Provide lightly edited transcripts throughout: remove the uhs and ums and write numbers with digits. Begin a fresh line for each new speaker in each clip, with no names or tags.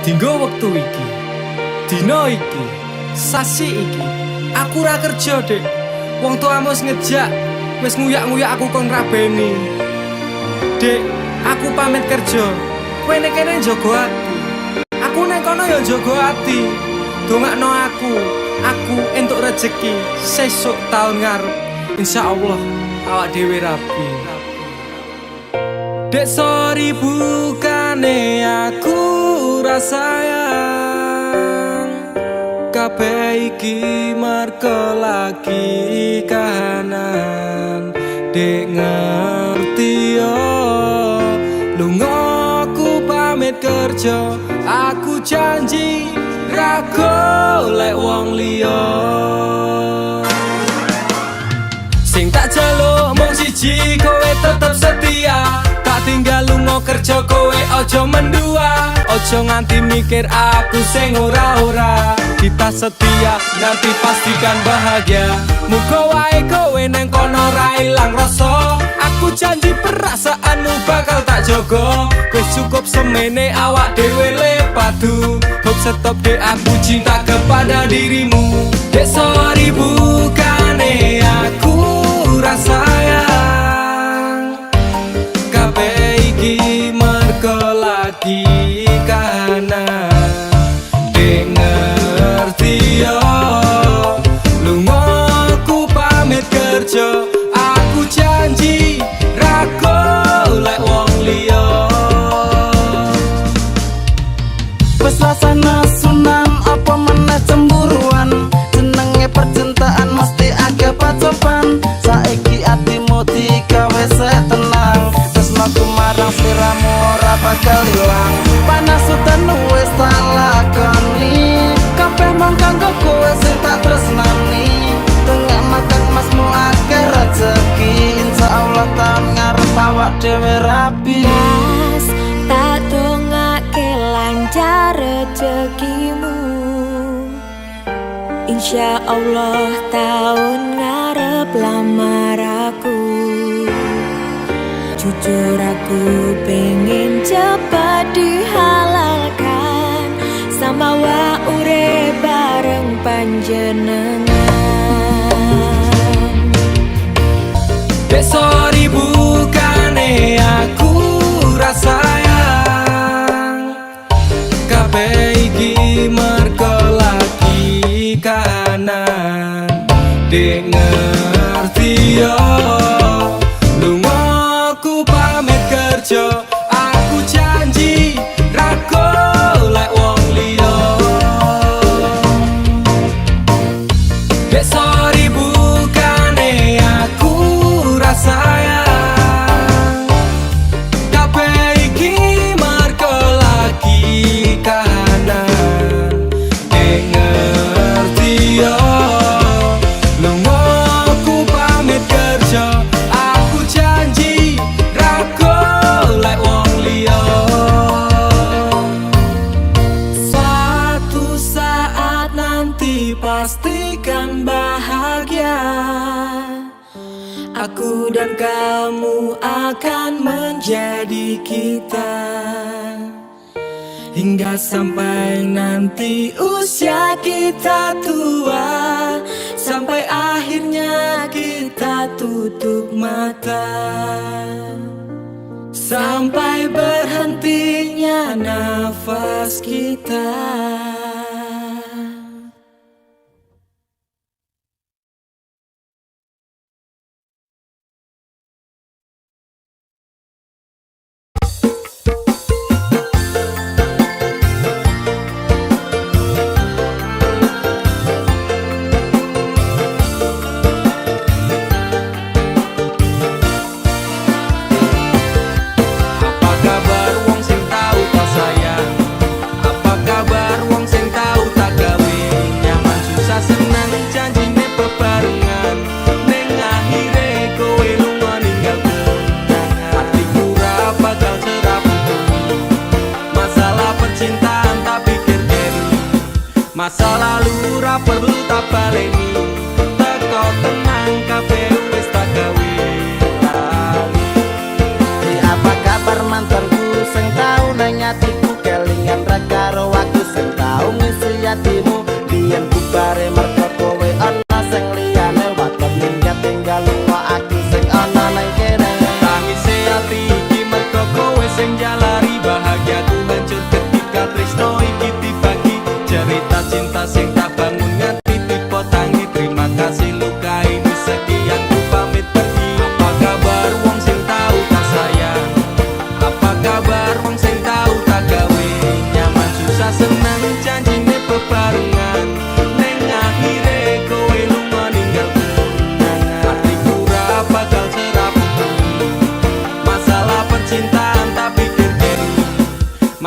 Dinggo wektu iki, dina iki, sasi iki, aku ora kerja, Dek. Wong tuamu wis ngejak, wis nguyak-nguyak aku kon ngrabeni. Dek, aku pamit kerja. Kowe nek kene njaga ati. Aku nek kono ya njaga ati. Dongakno aku entuk rezeki sesuk taun ngarep. Insyaallah awak dhewe rapi. Dek sorry bukane aku rasayang kabeh iki merko lagi kahanan. Dek ngerti yo lunga aku pamit kerja, aku janji ra golek wong liya. Sing tak jaluk mung siji, kowe tetep setia. Tak tinggal lunga kerja, kowe ojo mendua. Ojo nganti mikir aku sing ora-ora. Kita setia, nanti pastikan bahagia. Muga wae kowe neng kono ra ilang rasa. Aku janji perasaanmu bakal tak jogo. Wis cukup semene awak dhewe le padu. Hope stop dek, aku cinta kepada dirimu. Dek sorry bukane aku rasayang kabeh iki merko lagi kahanan. Dek ngerti yo lunga aku pamit kerja, aku janji ra golek wong liya.
Wes rasane sunan apa meneh cemburuan, jenenge percintaan mesti agak pacoban. Saiki atimu digawe tenang, tresnaku marang sliramu ora bakal ilang. Panas udan wis tak lakoni, kabeh mung kanggo kowe sing tak tresnani. Tengah makan masmu akeh rezeki, insyaallah taun ngarep awak dhewe rapi.
Mas, tak dongake lancar rezekimu. Insya Allah tahun ngarep lamar aku. Jujur aku pengen cepat dihalalkan, sama wa urip bareng panjenengan.
Dek sorry bukane aku rasayang kabeh iki merko lagi kahanan. Dek ngerti yo lunga aku pamit kerja, aku janji ra golek wong liya. Dek sorry bukane aku rasayang kabeh iki merko lagi kahanan. Dek ngerti yo lunga aku pamit kerja, aku janji ra golek wong liya. Suatu saat nanti pastikan bahagia, aku dan kamu akan menjadi kita. Hingga sampai nanti usia kita tua, sampai akhirnya kita tutup mata, sampai berhentinya nafas kita. Apa kabar wong sing tau tak sayang? Apa kabar wong sing tau tak gawe? Nyaman susah senang janjine bebarengan, ning akhire kowe lunga ninggal kenangan. Hatiku ra bakal serapuh, masalah percintaan tak pikir keri. Masa lalu ra perlu tak baleni, teko tenang kabeh wis tak gawe lali.
Apa kabar mantanku sing tau nang atiku kelingan ra karo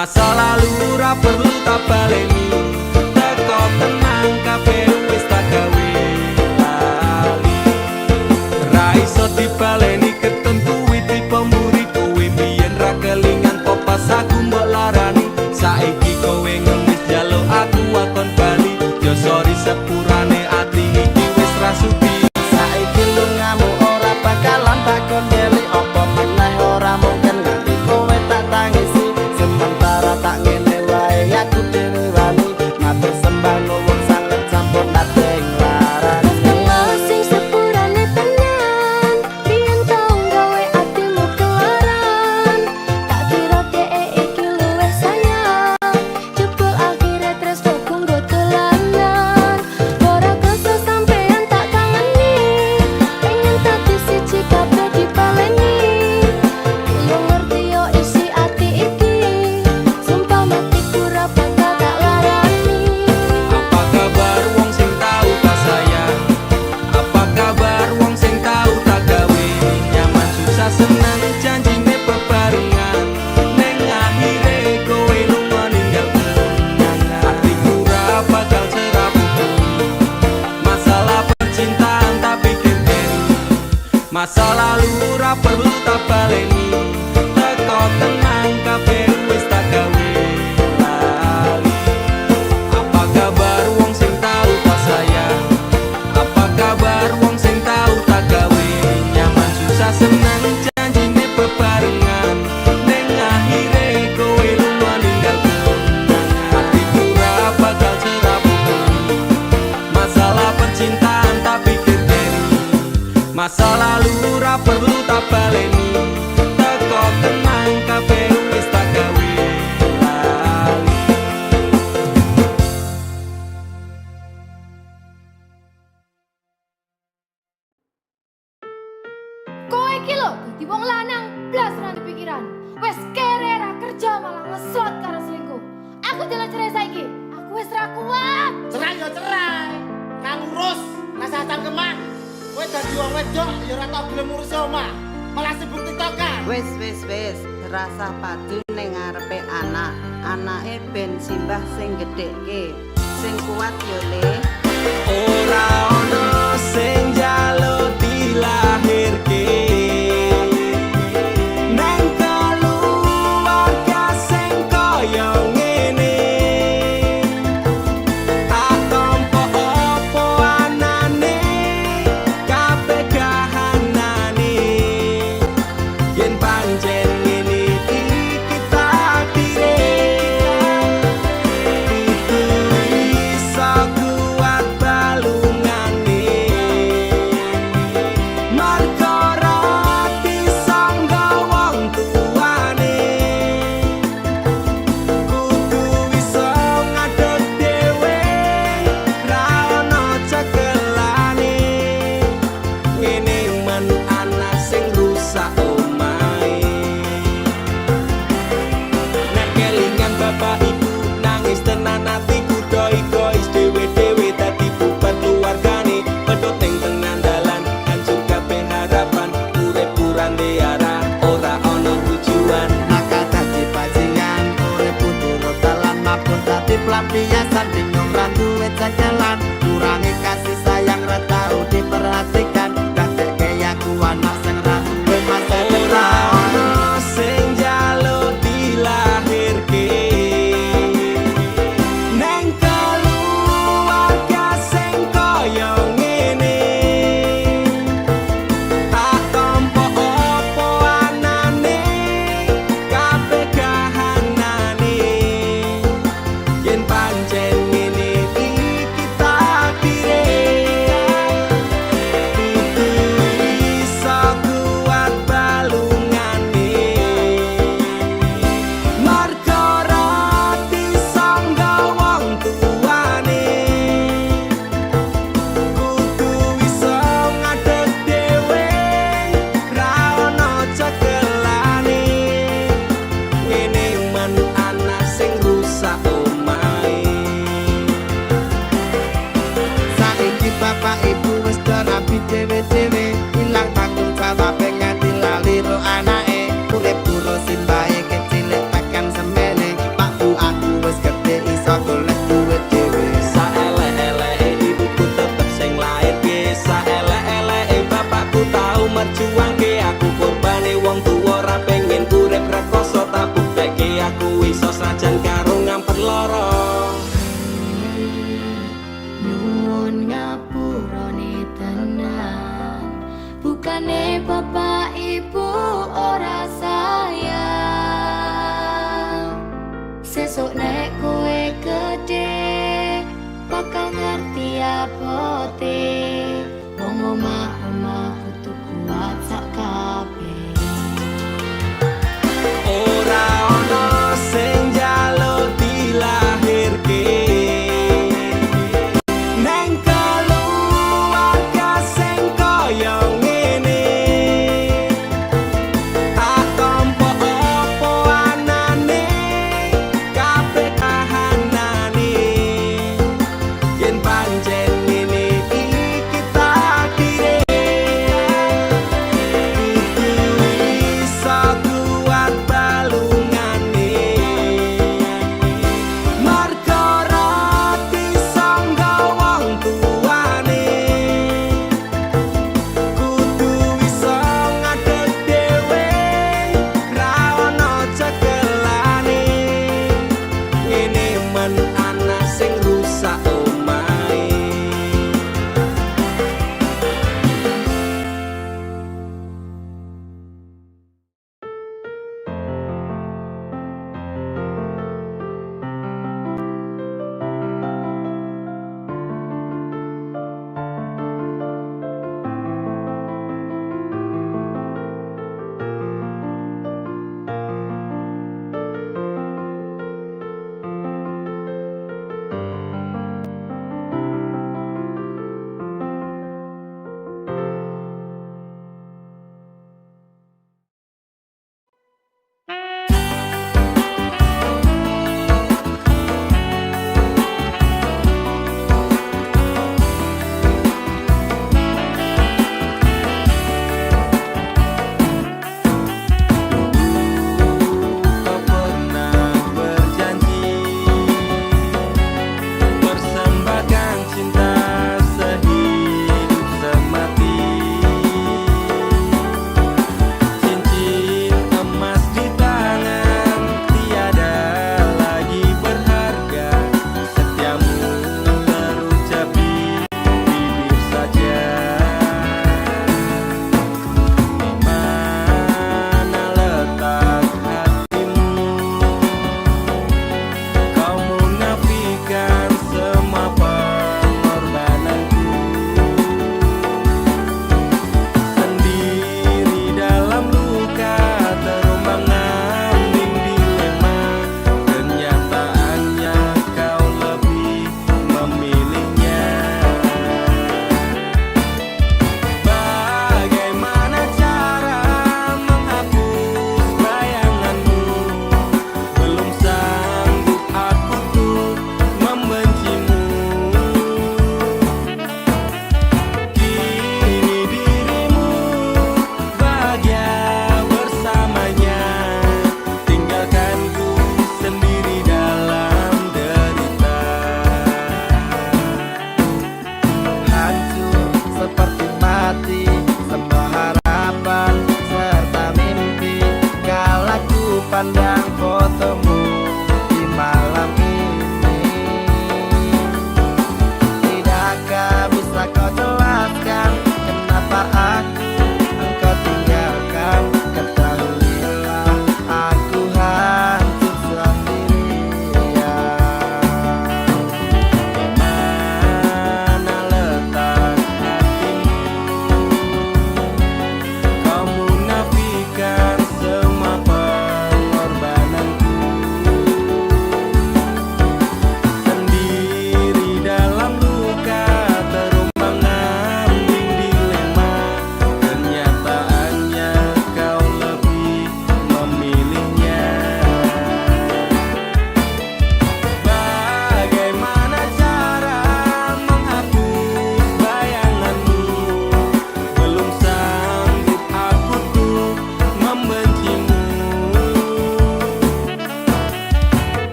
Masa lalu ra perlu tak baleni, teko tenang kabeh wis tak gawe lali. Ra iso dibaleni ketentuwi tipe muri kowe mbiyen ra kelingan kok pas aku mbok larani. Saiki kowe ngemis jaluk aku akon bali, yo sorry sepurane ati iki wis rasuti.
Saiki lungamu ora bakalan takon beli, apa meneh ora mungkin nganti kowe tak tangisi. Sementara tak ngene wae aku dhewe wani, matur sembah nuwun sanget sampun ate nglarani.
Sing sepurane tenan, biyen tau gawe atimu kelaran. Tak kira dhek iki luwih sayang, jebul akhire tresno kanggo dolanan. Ora kersa sampean tak kangeni, pengen dadi siji kabeh dipaleni. Yo ngerti yo isi ati iki, sumpah matiku ra bakal tak larani.
Apa kabar wong sing tau tak sayang? Apa kabar wong sing tau tak gawe? Nyaman susah senang janjine bebarengan, neng akhire kowe lunga ninggal kenangan. Hatiku ra bakal serabuku, masalah percintaan tak pikir diri. Masa lalu ra perlu tak baleni, teko tenang kabeh wis tak gawe lali. Apa kabar wong sing tau tak sayang? Apa kabar wong sing tau tak gawe? Nyaman susah senang janjine bebarengan, neng akhire kowe lunga ninggal kenangan. Hatiku ra bakal serabuku, masalah percintaan tak pikir diri. Masa lalu ra perlu tak baleni, teko tenang kabeh wis tak gawe lali.
Kowe iki lho dadi wong lanang blas ra pikiran. Wes kere ra kerja malah ngeslot karo selingkuh. Aku jalan cerai saiki. Aku wis ra kuat.
Cerai ya cerai, kan urus rasa cangkeman. Kowe dadi wong wedok ya ora tau gelem ngurus omah, malah sibuk tiktokan.
Wis rasa padu ning ngarepe anak, anake ben simbah sing gedhekke, sing kuat yo le.
Ora ono sing njaluk dilahirke, nang keluarga sing kaya ngene. Tak tampa apa anane, kabeh kahanane. Yen pancen ngene iki takdire, itu iso kuat balungane. Marga ra disangga wong tuane, kudu iso ngadeg dhewe, ra ono cekelane. Ngene men anak sing rusak omahe. Nek kelingan bapak ibu nangis tenan atiku, doi-dois dewe-dewe dadi bubar keluargane. Pedhot ning tengah dalan hancur kabeh harapan, urip kurang arah, ora ono tujuan.
Nakal dadi bajingan, urip kudu dalan mabur dadi pelampiasan, bingung ra duwe jalan, kurangi kasih sayang ra tau diperhatikan, dadekke aku anak sing ra duwe masa
Ora
depan.
ono sing njaluk dilahirke, neng keluarga sing kaya ngene. Tak tampa apa anane, kabeh kahanane. Yen pancen ngene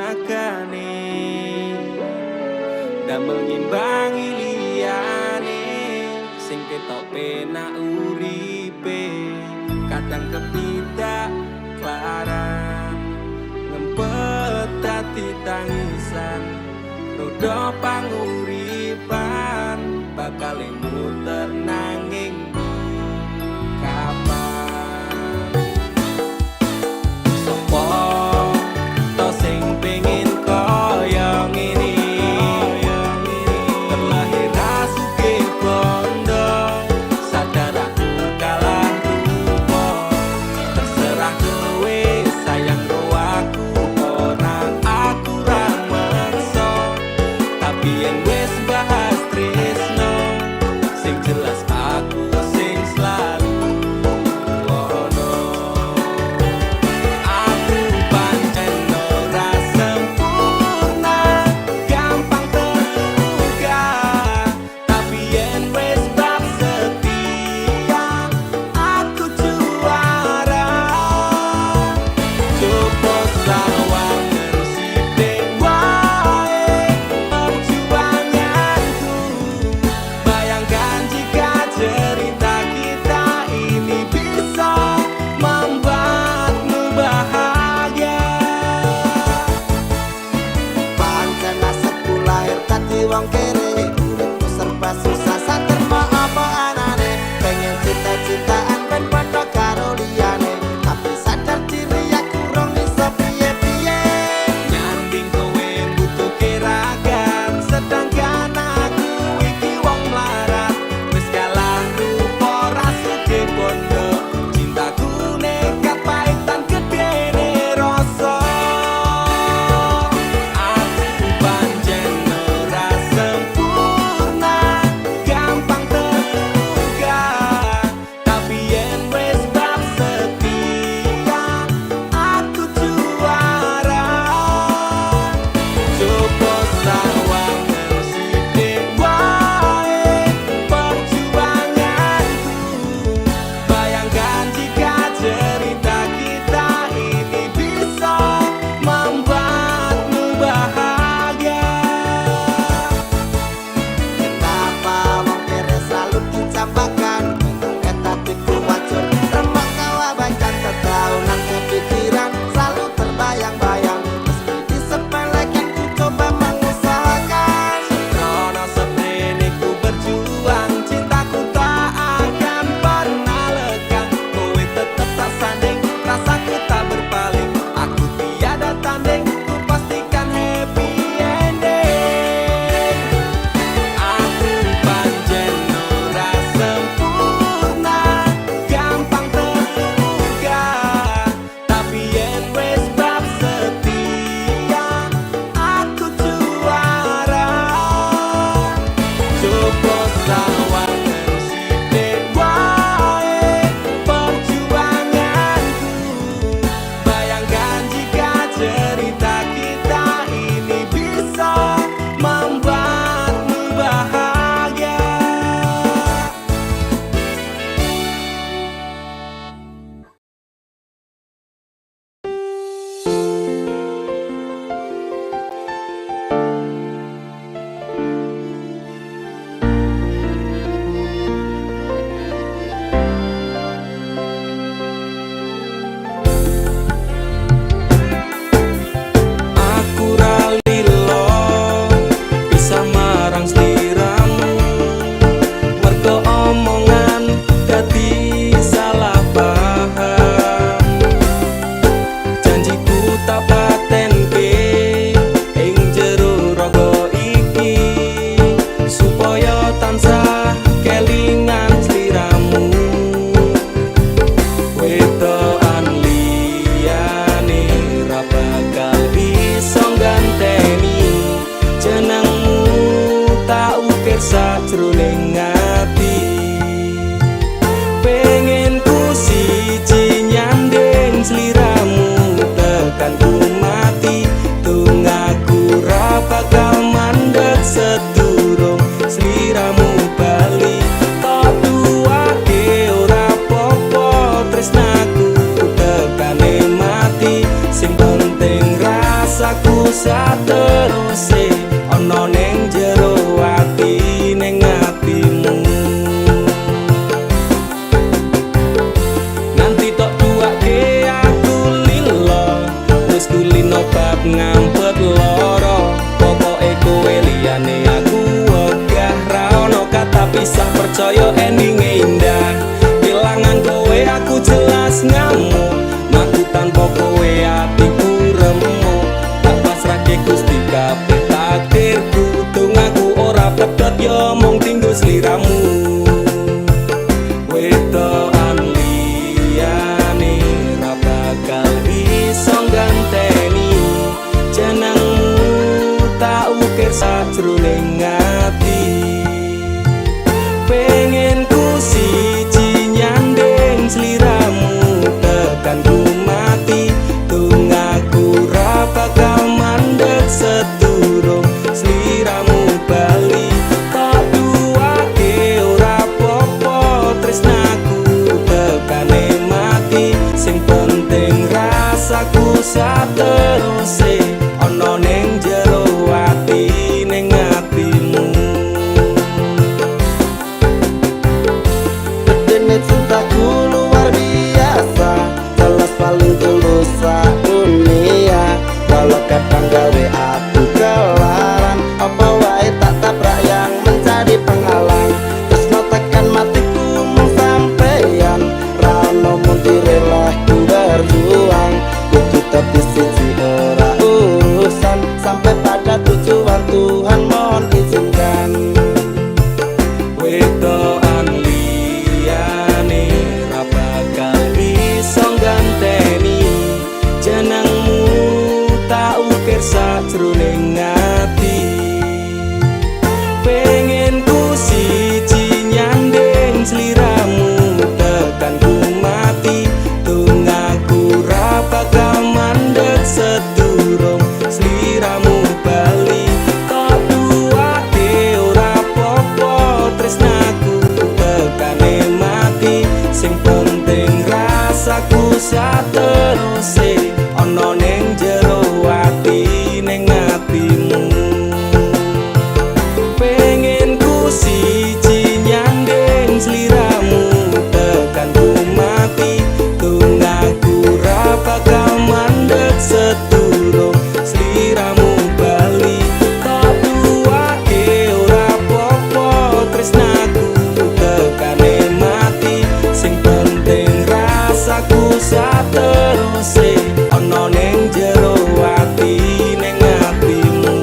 makane damel ngimbangi liyane sing ketok penak uripe kadang kepidak klaran ngempet dadi tangisan rodo panguripan bakal muter nanging kapan sopo to sing pengin kaya ngene terlahir sugih bondo sadar aku kalah rupa terserah kowe sayang ro aku ora aku ra meksa tapi yen wis bahas tresno sing jelas aku sing selalu ono aku pancen ora sempurna gampang terluka tapi yen wis bab setia aku juara coba sawangan sithik wae perjuanganku bayangkan jika cerita kita ini bisa membuatmu bahagia
Pancen nasibku lahir dadi wong kere uripku serba susah saterma apa anane pengen cita-citaan ben padha karo liyane tapi sadar diri aku rong iso piye-piye
nyanding kowe butuh keragan sedangkan aku iki wong melarat wis kalah rupa rasuke bondo cintaku nekat paitan gedene rasa aku pancen ora sempurna sateruse ana ning jero ati ning atimu. Nanti tok duake aku lilo wis kulino bab ngampet loro. Pokoke kowe liyane aku wegah ra ono kata pisah percaya endinge indah. Kelangan kowe aku jelas ngamuk mati tanpa kowe atiku remuk. Tak pasrahke Gusti kabeh takdirku tunggu ora pedhot yo mung tinggo sliramu. Wetokan liyane ra bakal iso ganteni jenengmu tak ukir sajroning ati. Pengen ku siji nyandeng sliramu tekan ku mati tunggu ra bakal mandeg sedurung sliramu bali. Tak duake ora popo tresnaku tekane mati sing penting rasaku sateruse ana ning jero ati ning atimu.
Dene cintaku luar biasa, jelas paling tulus dunia. Walau kadang gawe aku kelaran, apa wae tak tabrak yang menjadi penghalang. Tresno tekan matiku mung sampeyan, ra ono mundire lah ku berjuang. Kudu tapi siji ora urusan, sampai pada tujuan Tuhan mohon izinkan.
Wetokan liyane ra bakal iso ganteni jenengmu tak ukir sajroning ati. Pengen ku siji nyandeng sliramu tekan ku mati tunggu ra bakal mandeg sedurung sliramu bali. Tak duake ora popo tresnaku tekane mati sing penting rasaku sateruse ana ning jero ati ning atimu. Pengen ku siji nyandeng sliramu tekan ku mati tunggu ra bakal mandeg sedurung sliramu bali. Tak duake ora popo tresnaku tekane mati sing penting rasaku sateruse ana ning jero ati ning atimu.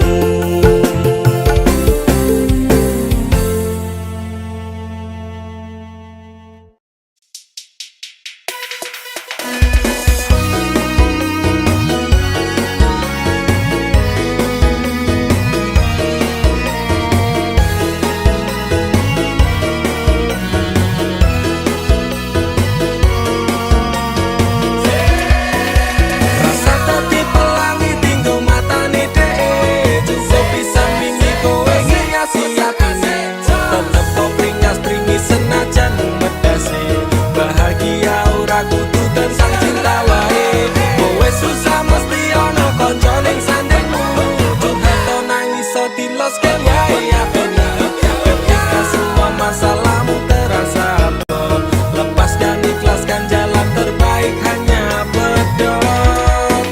Rasa tadi pelangi tinggo matane dhek cukup bisa wingi kowe ngasih atine tetep kok pringas-pringi senajan medase bahagia ora kudu tentang cinta wae. Kowe susah mesti ono kanca ning sandengmu curhat to nangis so diloske wae apene ketika semua masalahmu terasa berat lepaskan ikhlaskan jalan terbaik hanya pedot.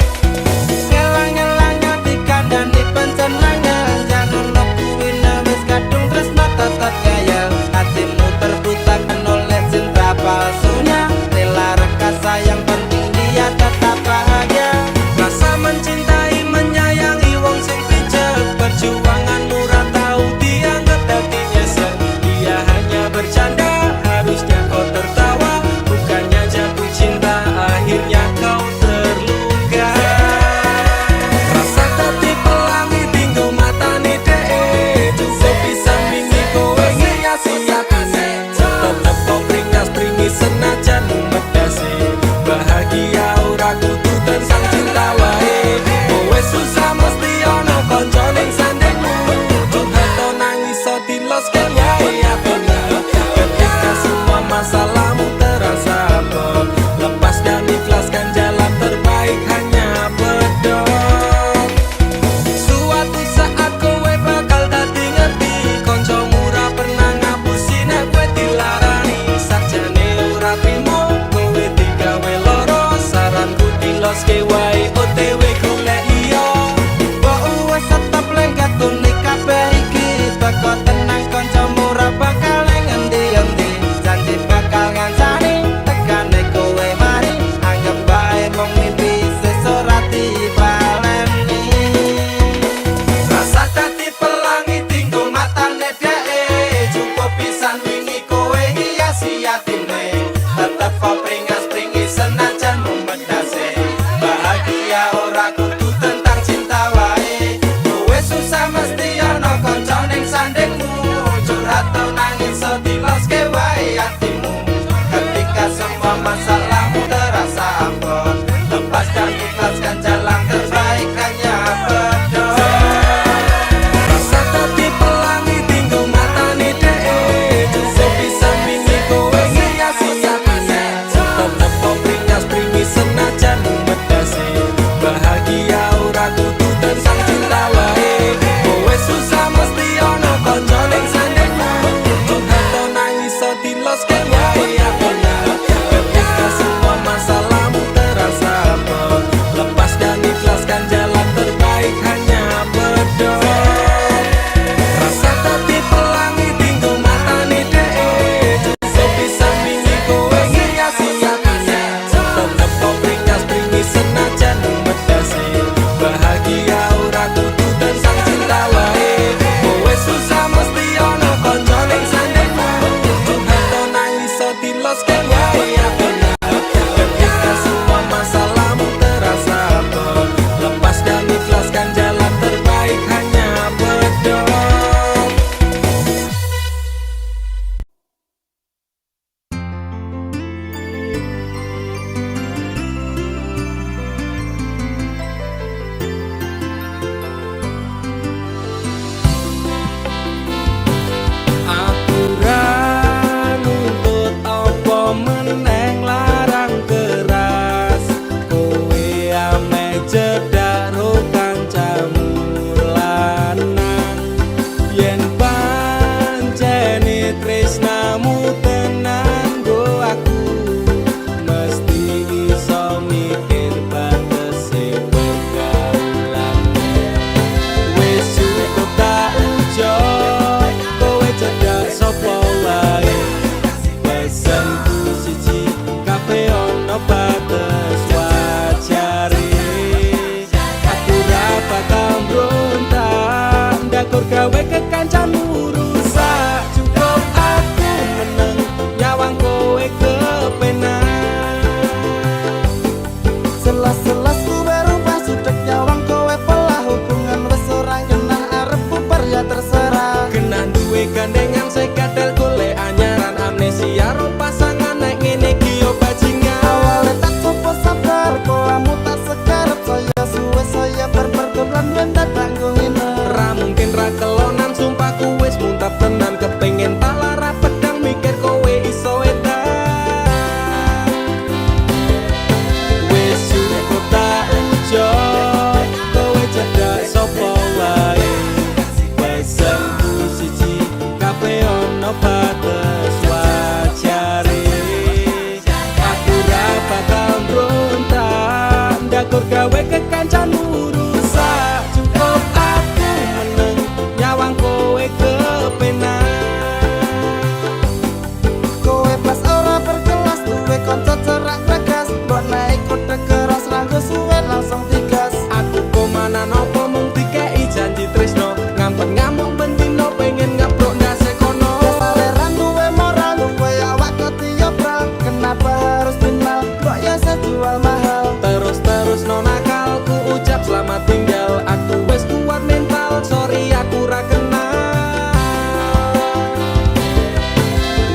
Ngelang-ngelang ati kandhane pencenangan, jangan lo kuwi wis kadung tresno tetep kaya. Hatimu terbutakan oleh cinta palsunya, rela rekasa yang penting dia tetap bahagia.
Rasa mencintai menyayangi wong sing picek perjuanganmu bodoh. Rasa tadi pelangi tinggo matane dhek. So bisa bingi kowe ngiasi hatinya. Tetep kok bringas bringi senajan medase. Bahagia ora kudu tentang cinta wae. Kowe susah mesti ono kanca ning sandingmu. Curhat nangis so diloske wae aku. Ketika semua masalahmu terasa berat, lepas dan ikhlaskan jalan terbaik hanya bodoh. Aturan nuntut apa meneng larang keras. Kowe ame cedak ro kancamu lanang. Yen pancene tresnamu tenan go aku, mesti iso mikir batese pergaulan. Wis cukup tak ujo, kowe cedak sapa wae. Pesanku siji, kabeh ono batas wajare. Aku ra bakal mbrontak, ndakur gawe kekancamu rusak. Cukup aku meneng, nyawang kowe kepenak.
Selas-selas ku berubah sudek nyawang kowe pelah. Hubungan wis ora genah arep bubar ya terserah.
Kena duwe gandengan sekadel golek anyaran. Amnesia ro pasangan nek ngene iki yo bajingan.
Awalnya tak coba sabar, koamu tak sekarep. Saya suwe saya berperkelan yang tak tanggung ina.
Ra mungkin ra kelonan, sumpah ku wis muntap tenan. Kepengen tak lara pedang mikir kowe iso edan. Wis cukup tak ujo, kowe cedak sapa wae. Pesanku siji, kabeh ono batas wajare. Aku ra bakal mbrontak, ndakur gawe kekancamu rusak. Cukup aku meneng, nyawang kowe kepenak.
Kowe pas ora berkelas, duwe konco cerak bagas. Mbok naik kode keras, ranggo suwe langsung digas.
Aku komanan opo mung dikei janji tresno. Ngampet ngamuk bendino pengen ngabrok ndase kono.
Saleran duwe moral, duwe awak ketiobral. Kenapa harus final, kok ya saya jual mahal.
Terus no nakal, ku ucap selamat tinggal. Aku wis kuat mental, sorry aku ra kenal.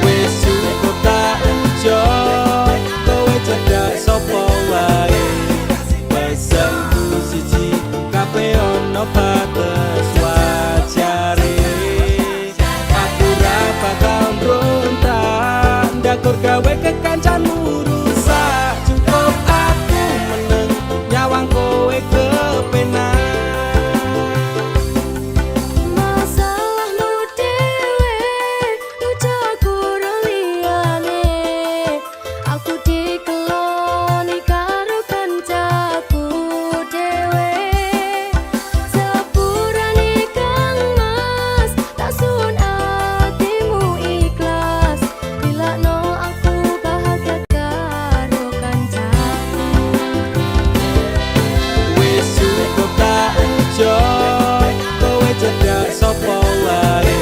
Wis cukup tak ujo, kowe cedak sapa wae. Pesanku siji, kabeh ono batas wajare. Aku ra bakal mbrontak, ndakur gawe kekancamu rusak. Cukup aku meneng, nyawang kowe kepenak.
Masalahmu dhewe, ujo kurang liyane. Aku dikeloni karo kancaku dhewe. Sepurane Kang Mas, tak sun atimu ikhlas. Dilakno aku bahagia karo kancaku.
Wis cukup tak ujo, kowe cedak sapa wae.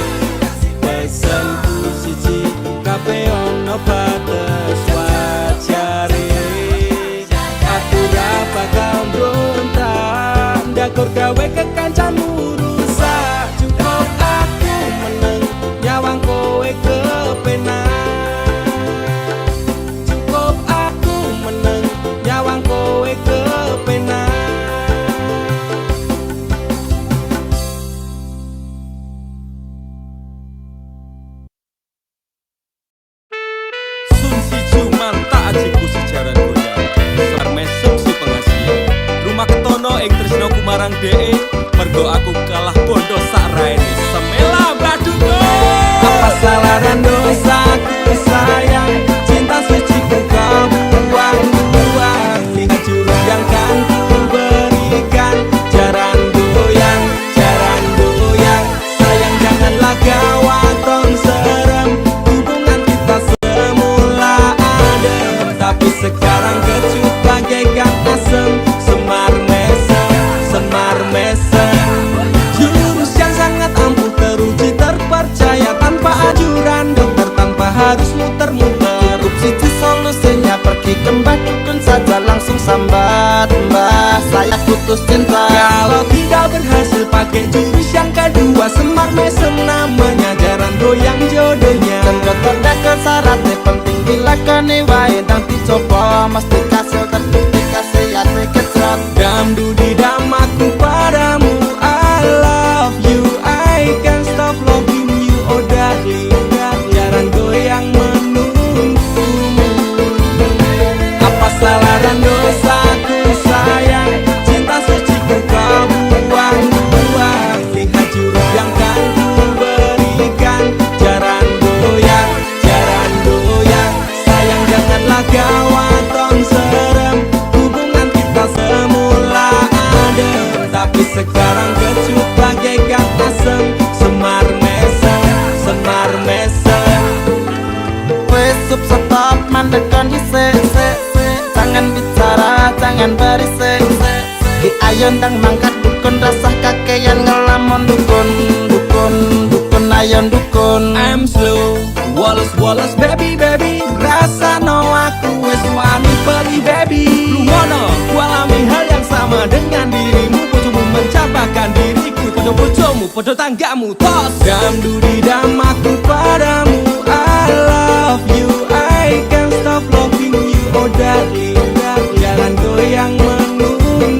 Pesanku siji, kabeh ono batas wajare. Aku ra bakal mbrontak, ndakur gawe kekancamu rusak. Cukup aku meneng, nyawang kowe kepenak. Cukup aku meneng, nyawang kowe kepenak. Sun si cuman tak ajiku sejaran goyang. Semar mesem si pengajian. Rumah ketono ing tresnoku marang DE. Mergo aku kalah bondo sak raine. Semela badungo. Apa salah dan dosaku sayang. Cinta suci ku kau buang-buang. Ini jurus yang kan ku berikan. Jaran goyang, jaran
langsung sambat, mbah saya putus cinta.
Kalau tidak berhasil pakai jurus yang kedua, semar mesem namanya, jaran goyang jodohnya.
Cengketan dekat syaratnya penting dilakoni wae, ndang dicoba mesti kasil terbukti kasih hati kecrot.
Dam dudi dam aku padamu, I love you, I can't stop loving you, oh darling. Jaran goyang menunggumu. Apa salah dan dosaku sayang, cinta suci ku kau buang-buang. Lihat jurus yang kan ku berikan, jaran goyang, sayang janganlah kau tong serem. Hubungan kita semula adem, tapi sekarang kecut bagaikan asem. Semar mesem, semar mesem.
Wes stop mandekan dhisik, jangan bicara, jangan berisik. Ki ayo ndang mangkat dukun, rasah kakean ngelamun dukun, dukun ayo dukun.
I'm slow, Wallace baby, rasa no aku wes wani pergi baby. Lu ngono, ku alami hal yang sama dengan dirimu. Bojomu mencapakan diriku, bojomu, bojo tanggamu. Tos dam dudi dam aku padamu, I love you, I can't stop loving you, oh darling. Jalan goyang menunggumu.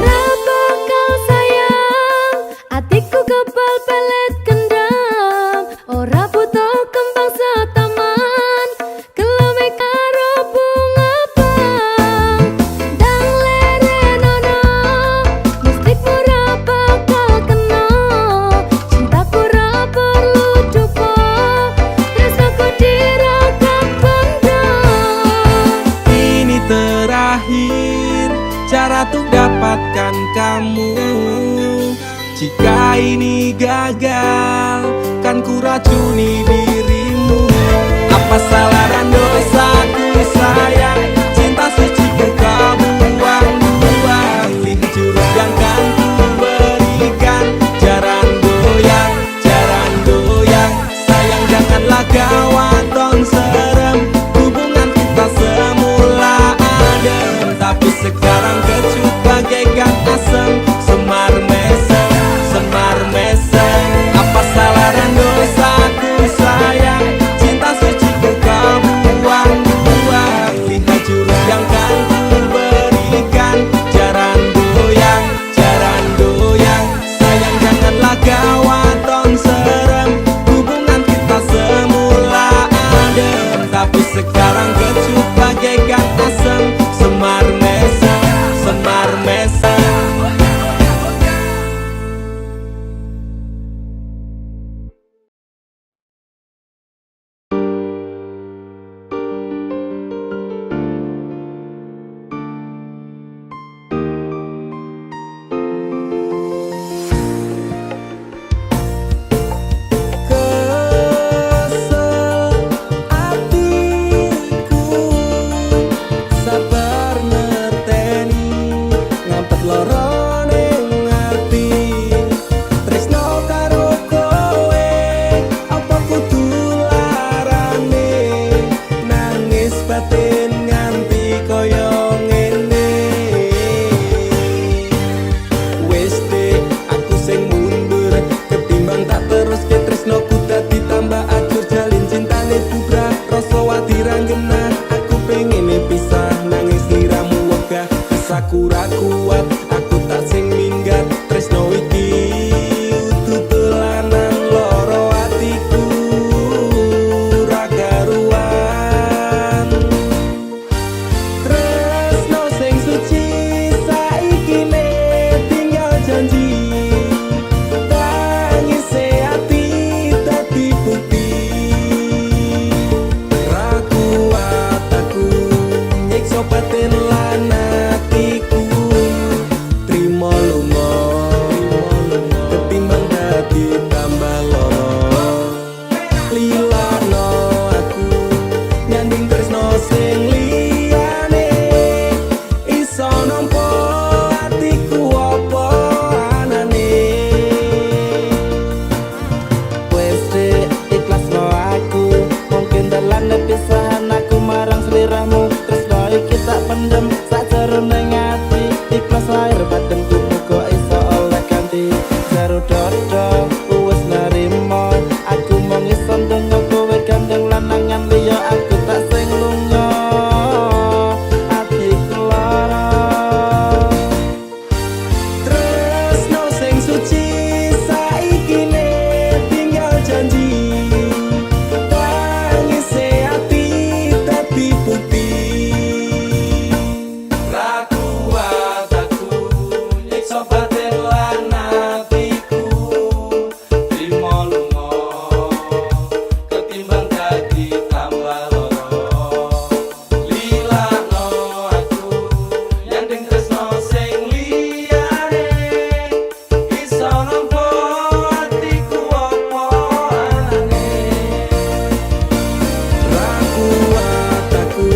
Rapa kau sayang, hatiku kebal pelet kendam. Ora butuh kembang setaman, kelame karo bunga bang. Dang lerenono, mistikmu ra bakal kena. Cintaku ra perlu dupa, tresnaku diragat pendam.
Ini terakhir cara untuk dapatkan kamu. Jika ini gagal, kan ku racuni dirimu. Apa salah dan dosaku sayang, cinta suci ku kau buang-buang. Lihat jurus yang kan ku berikan, jaran goyang, sayang janganlah kau tong serem. Hubungan kita semula adem, tapi sekarang kecut bagaikan asem. Semar mesem, semar mesem. Apa salah dan dosaku sayang, cinta suci ku kau
badanku muga iso oleh ganti jero dodo wis nerimo aku mung iso ndonga kowe gandeng lanangan liya aku tak sing lunga atiku lara
Tresno sing suci saiki ne tinggal janji tangise ati dadi putih rakuataku nyiksa batin lan atiku trimo lunga ketimbang dadi tambah loro lilakno aku nyanding tresno sing liyane iso nampa atiku apa anane rakuataku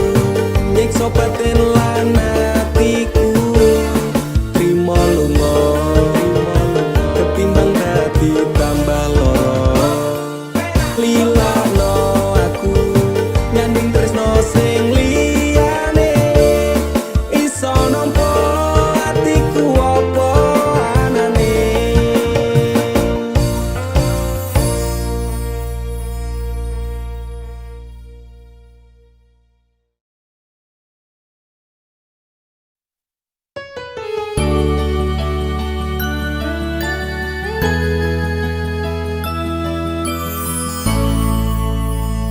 nyiksa batin lan atiku trimo lunga ketimbang dadi tambah loro lilakno aku nyanding tresno sing liyane iso nampa atiku apa anane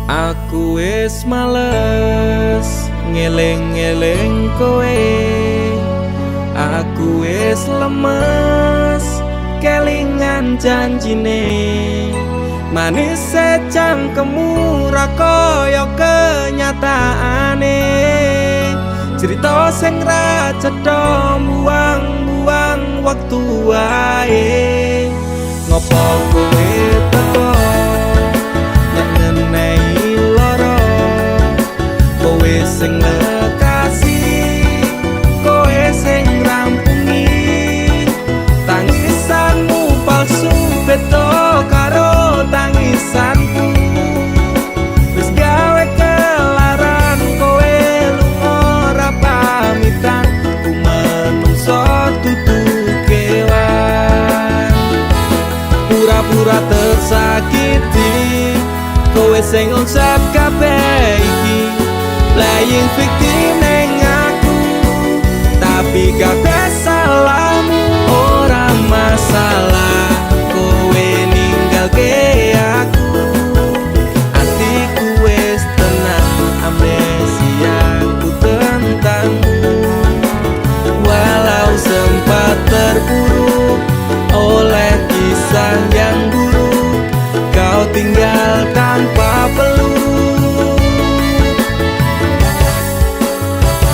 Aku wis males ngeling-eling kowe Aku wis lemes kelingan janjine Manis secangkemmu ra kaya kenyataane Cerita sing ra cetha buang-buang waktu wae Ngopo kowe teko ngenei loro kowe sing lekasih kowe sing rampungi tangisanmu palsu beda karo tangisanku wis gawe kelaran kowe lunga ora pamitan ku menungso dudu kewan pura-pura tersakiti kowe sing ucap kabeh iki playing victim ning aku tapi kabeh salahmu ora masalah kowe ninggalke aku atiku wis tenang amnesiaku tentangmu walau sempat terpuruk oleh kisah yang buruk kau tinggal tanpa peluk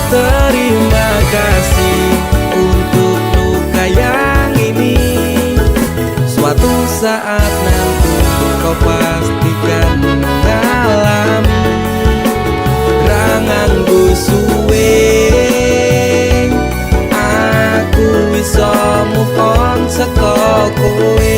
terima kasih untuk luka yang ini suatu saat nanti kau pastikan mengalami rangangku suwe aku bisa move on saka kowe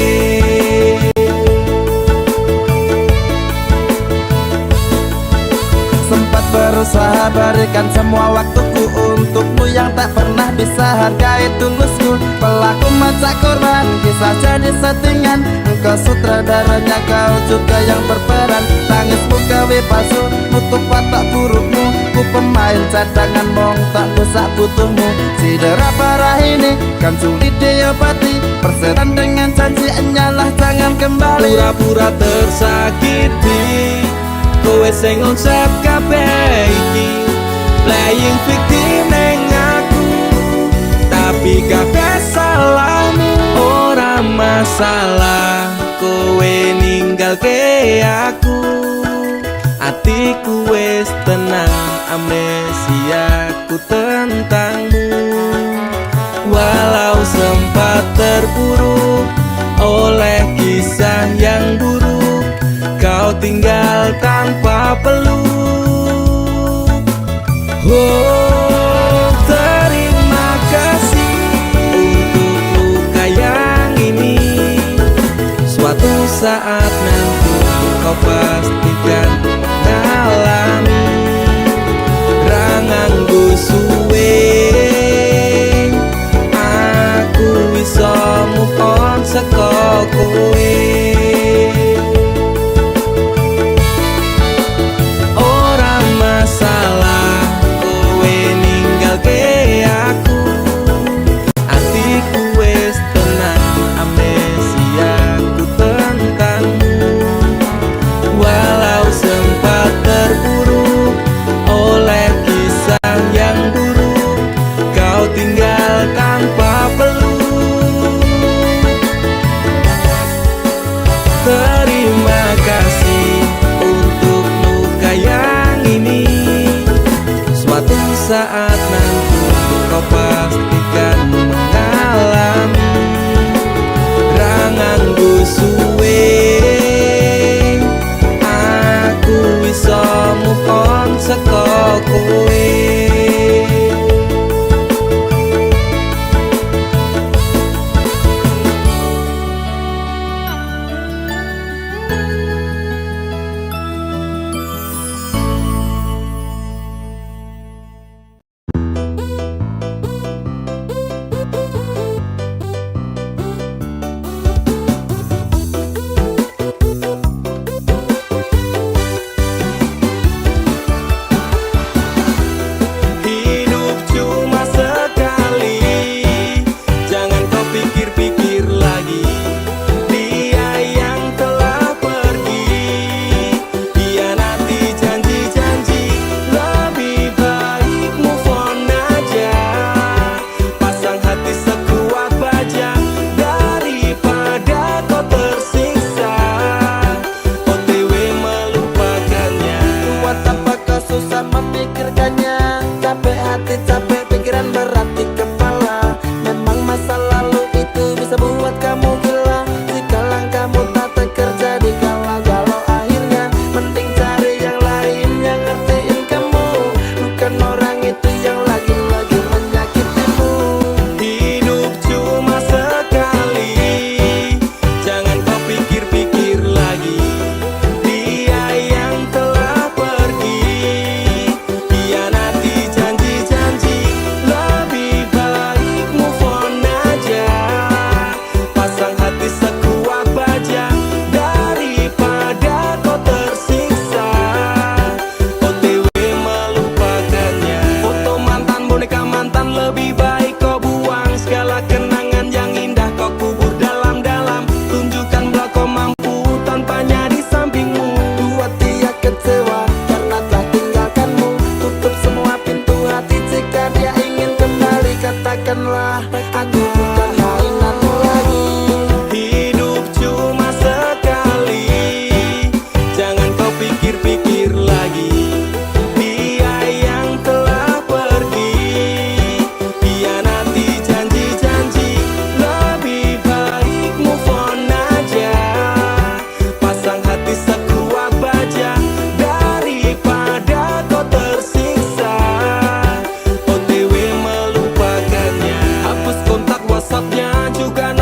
sempat berusaha berikan semua waktuku untukmu yang tak pernah bisa hargai tulusku pelaku macak korban kisah jadi settingan engkau sutradaranya kau juga yang berperan tangismu gawe palsu nutup watak burukmu ku pemain cadangan mong tak bisa butuhmu sidera parah ini kan sulit diobati persetan dengan janji enyalah jangan kembali
pura-pura tersakiti kowe sing ucap kabeh iki playing victim ning aku tapi kabeh salahmu ora masalah kowe ninggalke aku atiku wis tenang amnesiaku tentangmu walau sempat terpuruk oleh kisah yang buruk kau tinggal tanpa peluk oh terima kasih untuk luka yang ini suatu saat nanti kau pastikan mengalami rangangku suwe kowe. Ora masalah kowe ninggalke aku, atiku wis tenang amnesiaku tentangmu. Walau sempat terpuruk oleh kisah yang buruk, kau tinggal tanpa peluk. Terima kasih untuk luka yang ini, suatu saat nanti kau pastikan mengalami. Rangangku suwe, aku bisa move on saka kowe. Hidup cuma sekali, jangan kau pikir-pikir lagi. Dia yang telah pergi, hianati janji-janji. Lebih baik move on aja, pasang hati sekuat baja, daripada kau tersiksa OTW melupakannya.
Buat apa kau susah memikirkannya? Capek hati, capek pikiran, berat di kepala. Memang masa lalu itu bisa buat kamu gila. Jika langkahmu tak terjadi galau-galau akhirnya, mending cari yang lain yang ngertiin kamu. Bukan orang itu yang lagi-lagi menyakitimu.
Hidup cuma sekali, jangan kau pikir-pikir lagi. Dia yang telah pergi, hianati janji-janji. Lebih baik move on aja, pasang hati sekuat baja, daripada kau tersiksa OTW melupakannya. Foto mantan, boneka mantan, lebih baik kau buang. Segala kenangan yang indah kau kubur dalam-dalam. Tunjukkan bahwa kau mampu tanpanya di sampingmu.
Buat dia kecewa karena telah tinggalkanmu. Tutup semua pintu hati jika dia ingin kembali. Katakanlah aku bukan mainanmu lagi.
Hidup cuma sekali, jangan kau pikir-pikir lagi. Dia yang telah pergi, hianati janji-janji. Lebih baik move on aja, pasang hati sekuat baja, daripada kau tersiksa OTW melupakannya. Hapus kontak WhatsAppnya, juga